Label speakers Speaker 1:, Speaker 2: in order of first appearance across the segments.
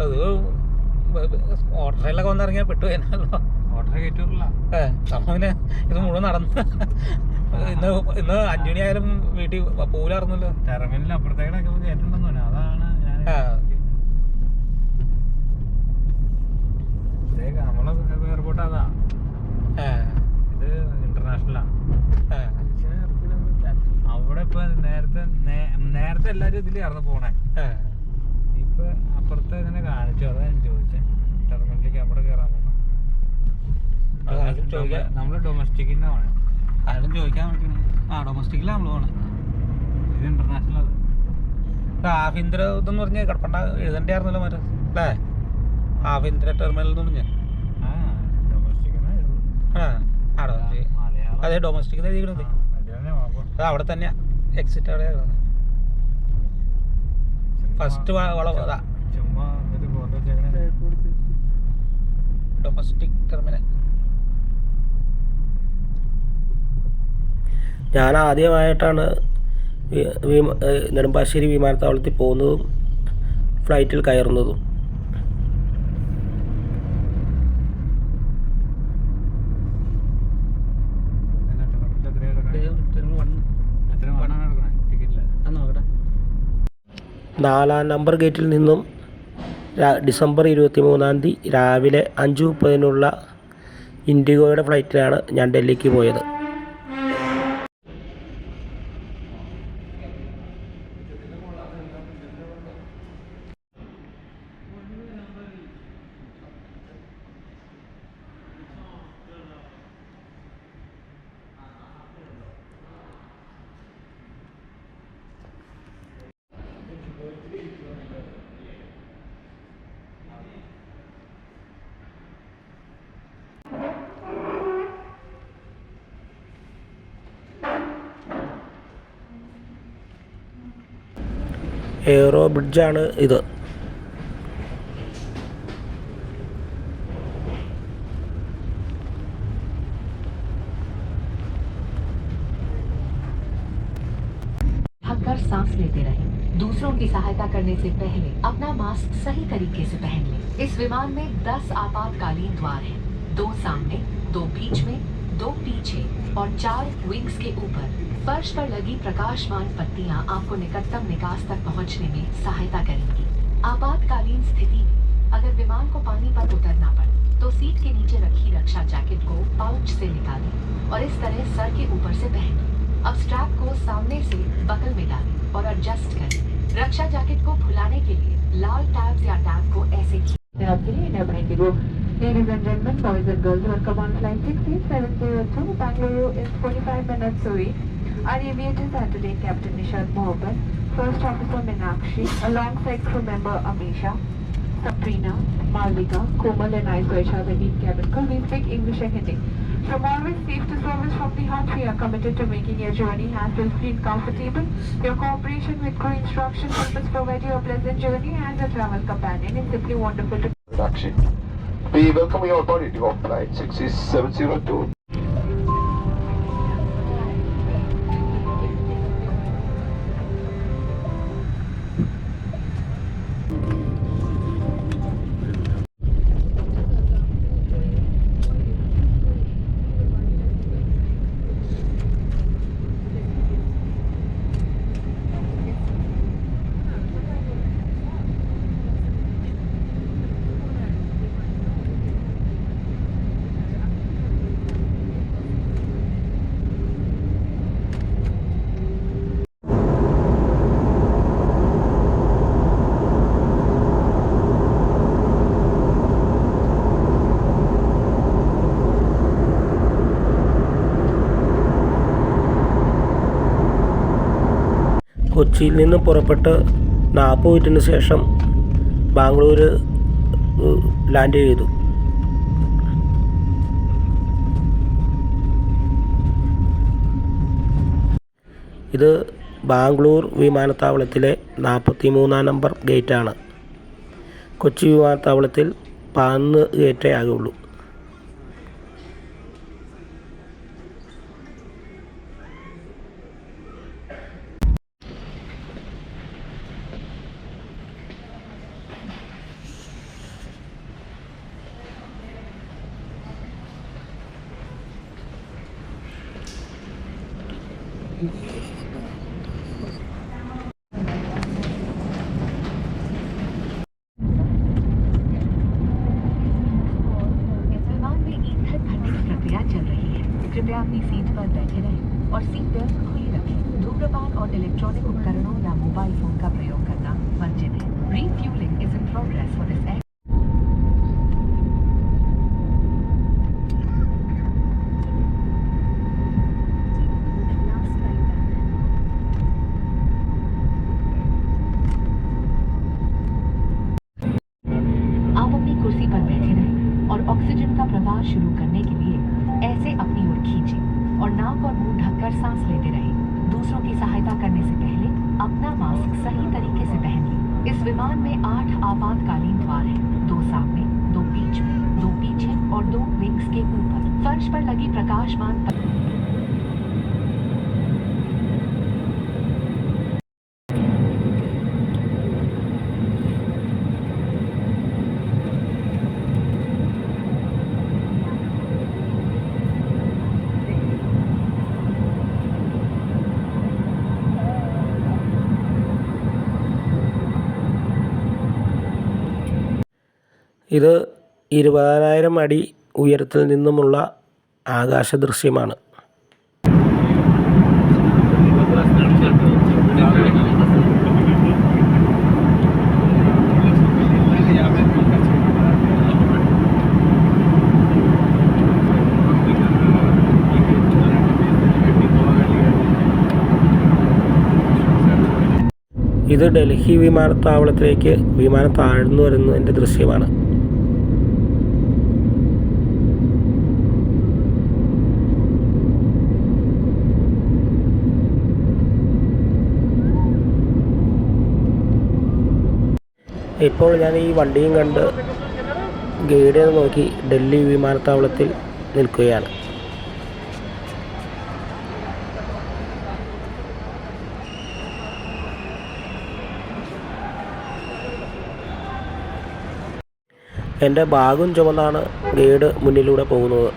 Speaker 1: അത് ഓട്ടോറിക്ഷയിലൊക്കെ വന്നിറങ്ങിയാൽ പെട്ടുപോയല്ലോ.
Speaker 2: ഓട്ടോറിക്ഷ കയറ്റൂരില്ല.
Speaker 1: നമ്മങ്ങനെ ഇത് മുഴുവൻ നടന്നു. ഇന്ന് 5 മണി ആയാലും വീട്ടിൽ പോലായിരുന്നല്ലോ.
Speaker 2: ടെർമിനലിൽ അപ്പുറത്തേക്കൊക്കെ കയറ്റുണ്ടെന്ന് തോന്നുന്നു. അതാണ് നമ്മളെ എയർപോർട്ട് അതാ. ഇത് ഇന്റർനാഷണലാ. അവിടെ ഇപ്പൊ നേരത്തെ എല്ലാരും ഇതിലായിരുന്നു പോണേ. ഇപ്പൊ അപ്പുറത്ത് ഇങ്ങനെ കാണിച്ചു. അതാ ഞാൻ ചോദിച്ചേ, ടെർമിനലിലേക്ക് അവിടെ കയറാൻ പോകുന്ന. നമ്മള് ഡൊമസ്റ്റിക്കിന്റെ പോണേ.
Speaker 1: ആരും ചോദിക്കാൻ ഡൊമസ്റ്റിക്കിലാണ് നമ്മള് പോണേ.
Speaker 2: ഇത് ഇന്റർനാഷണൽ.
Speaker 1: ആഭ്യന്തര ഇതെന്ന് പറഞ്ഞാൽ കിടപ്പണ്ട എഴുതണ്ടായിരുന്നല്ലോ മറ്റേ അല്ലേ? ആഭ്യന്തര ടെർമിനൽ എന്ന് പറഞ്ഞ അതെ ഡൊമസ്റ്റിക് എഴുതിക്കണത്. അത് അവിടെ തന്നെയാ എക്സിറ്റ്. അവിടെ ഫസ്റ്റ് വളം അതാ ഡൊമസ്റ്റിക് ടെർമിനൽ.
Speaker 3: ഞാൻ ആദ്യമായിട്ടാണ് നെടുമ്പാശ്ശേരി വിമാനത്താവളത്തിൽ പോകുന്നതും ഫ്ലൈറ്റിൽ കയറുന്നതും. നാലാം നമ്പർ ഗേറ്റിൽ നിന്നും ഡിസംബർ 23 രാവിലെ 5:30 ഇൻഡിഗോയുടെ ഫ്ലൈറ്റിലാണ് ഞാൻ ഡൽഹിക്ക് പോയത്. എയ്റോ ബ്രിഡ്ജാണ് ഇത്.
Speaker 4: ढककर सांस लेते रहें। दूसरों की सहायता करने से पहले अपना मास्क सही तरीके से पहन लें। इस विमान में 10 आपातकालीन द्वार हैं, 2 सामने, 2 बीच में, 2 पीछे और 4 विंग्स के ऊपर। फर्श पर लगी प्रकाशमान पट्टियां आपको निकटतम निकास तक पहुंचने में सहायता करेंगी। आपातकालीन स्थिति में अगर विमान को पानी पर उतरना पड़े तो सीट के नीचे रखी रक्षा जैकेट को पाउच से निकालें और इस तरह सर के ऊपर से पहनें। अब स्ट्रैप को सामने से बकल में डालें और एडजस्ट करें। रक्षा जैकेट को फुलाने के लिए लाल टैब्स या टैब को ऐसे Ladies and gentlemen, boys and girls, welcome on flight 6702 Bangalore is 45 minutes away. Our aviators are today Captain Nishad Mohabbat, First Officer Meenakshi, alongside crew member Amisha, Sabrina, Malvika, Komal and I, Suesha, the lead cabin crew. We speak English and Hindi. From always safe to service from the heart, we are committed to making your journey hassle-free and comfortable. Your cooperation with crew instructions help us provide you a pleasant journey as a travel companion. It's simply wonderful to...
Speaker 5: We welcome you on board your flight 6702.
Speaker 3: കൊച്ചിയിൽ നിന്ന് പുറപ്പെട്ട് 40 മിനിറ്റിന് ശേഷം Bangalore land ചെയ്തു. ഇത് ബാംഗ്ലൂർ വിമാനത്താവളത്തിലെ 43 number ഗേറ്റാണ്. Kochi വിമാനത്താവളത്തിൽ 11 ഗേറ്റേ ആകുള്ളൂ.
Speaker 4: इस विमान में ईंधन भरने की प्रक्रिया चल रही है। कृपया अपनी सीट पर बैठे रहें और सीट बेल्ट खुली रखें। धूम्रपान और इलेक्ट्रॉनिक उपकरणों या मोबाइल फोन का प्रयोग करना वर्जित है। Refueling is in progress for this air. आप अपनी कुर्सी पर बैठे रहें और ऑक्सीजन का प्रवाह शुरू करने के लिए ऐसे अपनी ओर खींचें और नाक और मुंह ढककर सांस लेते रहें। दूसरों की सहायता करने से पहले अपना मास्क सही तरीके से पहन लें। इस विमान में 8 आपातकालीन द्वार हैं, 2 सामने, 2 बीच में, 2 पीछे और 2 विंग्स के ऊपर। फर्श पर लगी प्रकाशमान
Speaker 3: ഇത് 20,000 അടി ഉയരത്തിൽ നിന്നുമുള്ള ആകാശ ദൃശ്യമാണ്. ഇത് ഡൽഹി വിമാനത്താവളത്തിലേക്ക് വിമാനം താഴ്ന്നു വരുന്നതിൻ്റെ ദൃശ്യമാണ്. ഇപ്പോൾ ഞാൻ ഈ വണ്ടിയും കണ്ട് ഗൈഡിനെ നോക്കി ഡൽഹി വിമാനത്താവളത്തിൽ നിൽക്കുകയാണ്. എൻ്റെ ബാഗും ചുമന്നാണ് ഗൈഡ് മുന്നിലൂടെ പോകുന്നത്.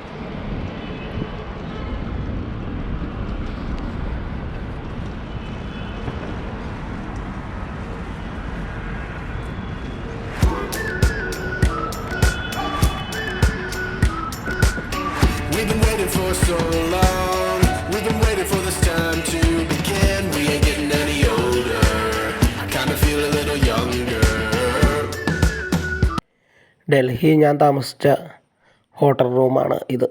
Speaker 6: We've been waiting for so long. We've been waiting for this time to begin. We ain't getting any older. I kinda feel a little younger.
Speaker 3: Delhi ഞാൻ താമസിച്ച ഹോട്ടൽ റൂമാണ് ഇത്.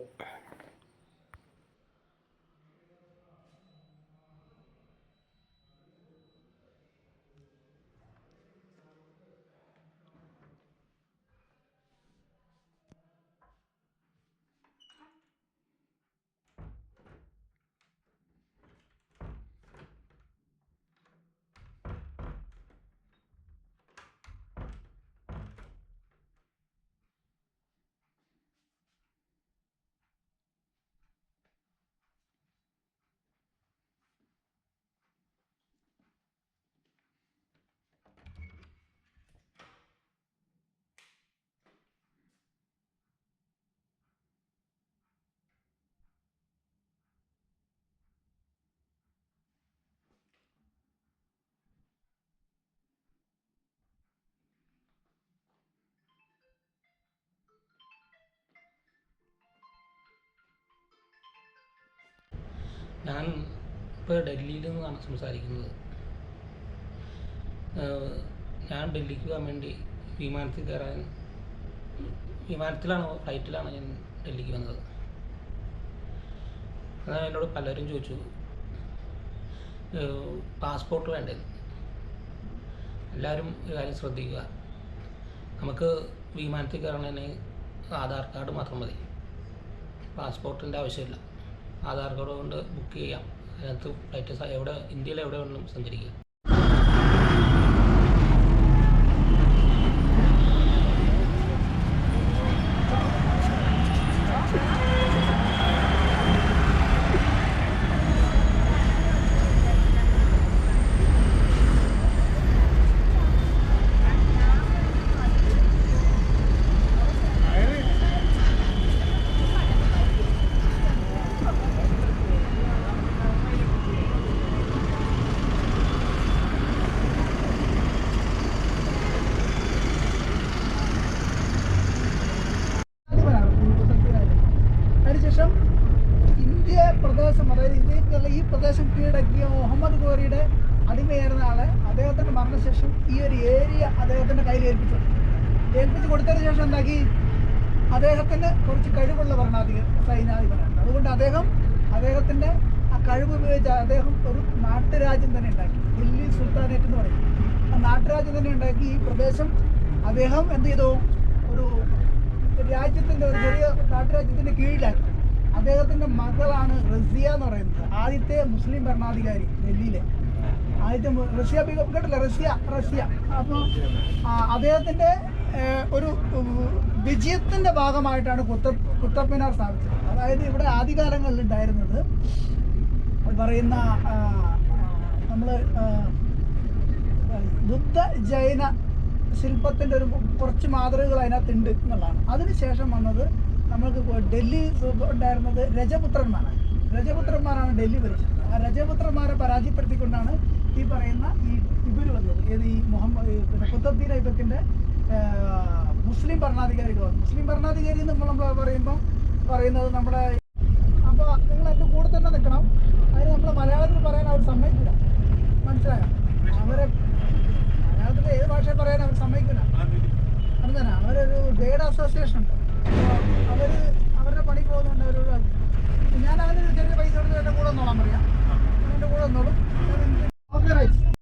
Speaker 1: ഞാൻ ഇപ്പോൾ ഡൽഹിയിൽ നിന്നാണ് സംസാരിക്കുന്നത്. ഞാൻ ഡൽഹിക്ക് പോകാൻ വേണ്ടി ഫ്ലൈറ്റിലാണ് ഞാൻ ഡൽഹിക്ക് വന്നത്. എന്നാൽ എന്നോട് പലരും ചോദിച്ചു പാസ്പോർട്ട് വേണ്ടേ. എല്ലാവരും ഒരു കാര്യം ശ്രദ്ധിക്കുക, നമുക്ക് വിമാനത്തിൽ കയറണതിന് ആധാർ കാർഡ് മാത്രം മതി, പാസ്പോർട്ടിൻ്റെ ആവശ്യമില്ല. ആധാർ കാർഡ് കൊണ്ട് ബുക്ക് ചെയ്യാം. അതിനകത്ത് ഫ്ലൈറ്റ് ഇന്ത്യയിൽ എവിടെ വേണമെങ്കിലും സഞ്ചരിക്കാം.
Speaker 7: മാത്രമല്ല ഈ പ്രദേശം കീഴടക്കിയ മുഹമ്മദ് ഘോറിയുടെ അടിമയായിരുന്ന ആളെ അദ്ദേഹത്തിൻ്റെ മരണശേഷം ഈ ഒരു ഏരിയ അദ്ദേഹത്തിൻ്റെ കയ്യിൽ ഏൽപ്പിച്ചു കൊടുത്തതിന് ശേഷം എന്താക്കി അദ്ദേഹത്തിന് കുറച്ച് കഴിവുള്ള സൈന്യാധിപനാണ്. അതുകൊണ്ട് അദ്ദേഹത്തിൻ്റെ ആ കഴിവ് ഉപയോഗിച്ച് അദ്ദേഹം ഒരു നാട്ടുരാജ്യം തന്നെ ഉണ്ടാക്കി. ദില്ലി സുൽത്താനേറ്റ് എന്ന് പറയും. ആ നാട്ടുരാജ്യം തന്നെ ഉണ്ടാക്കി. ഈ പ്രദേശം അദ്ദേഹം എന്ത് ചെയ്തു, ഒരു രാജ്യത്തിൻ്റെ ഒരു ചെറിയ നാട്ടുരാജ്യത്തിൻ്റെ കീഴിലാക്കി. അദ്ദേഹത്തിൻ്റെ മകളാണ് റസിയ എന്ന് പറയുന്നത്, ആദ്യത്തെ മുസ്ലിം ഭരണാധികാരി ഡൽഹിയിലെ ആദ്യത്തെ. റസിയ കേട്ടില്ല, റസിയ. അപ്പോൾ അദ്ദേഹത്തിൻ്റെ ഒരു വിജയത്തിൻ്റെ ഭാഗമായിട്ടാണ് കുത്തബ് മിനാർ സ്ഥാപിച്ചത്. അതായത് ഇവിടെ ആദ്യകാലങ്ങളിൽ ഉണ്ടായിരുന്നത് പറയുന്ന നമ്മൾ ബുദ്ധ ജൈന ശില്പത്തിൻ്റെ ഒരു കുറച്ച് മാതൃകകൾ അതിനകത്തുണ്ട് എന്നുള്ളതാണ്. അതിനുശേഷം വന്നത് നമ്മൾക്ക് ഡൽഹി ഉണ്ടായിരുന്നത് രജപുത്രന്മാരാണ് ഡൽഹി ഭരിച്ചത്. ആ രജപുത്രന്മാരെ പരാജയപ്പെടുത്തിക്കൊണ്ടാണ് ഈ പറയുന്ന ഈ ഇവർ വന്നത്. ഏത് ഈ കുത്തബ്ദീൻ ഐബക്കിൻ്റെ മുസ്ലിം ഭരണാധികാരികൾ വന്നു. മുസ്ലിം ഭരണാധികാരി നമ്മൾ പറയുന്നത് നമ്മുടെ. അപ്പോൾ നിങ്ങൾ എൻ്റെ കൂടെ തന്നെ നിൽക്കണം. അതിന് നമ്മൾ മലയാളത്തിൽ പറയാൻ അവർ സമ്മതിക്കില്ല, മനസ്സിലായോ? മലയാളത്തിൽ ഏത് ഭാഷയിൽ പറയാൻ അവർ സമ്മതിക്കില്ല. അതുതന്നെ അവരൊരു ഗൈഡ് അസോസിയേഷൻ ഉണ്ട്. അപ്പോൾ അവരുടെ പണി പോകുന്നുണ്ട്. ഞാൻ അവനൊരു ചെറിയ പൈസ കൊടുത്ത് എൻ്റെ കൂടെ വന്നോളാൻ പറയാം. എൻ്റെ കൂടെ വന്നോളും. Okay right.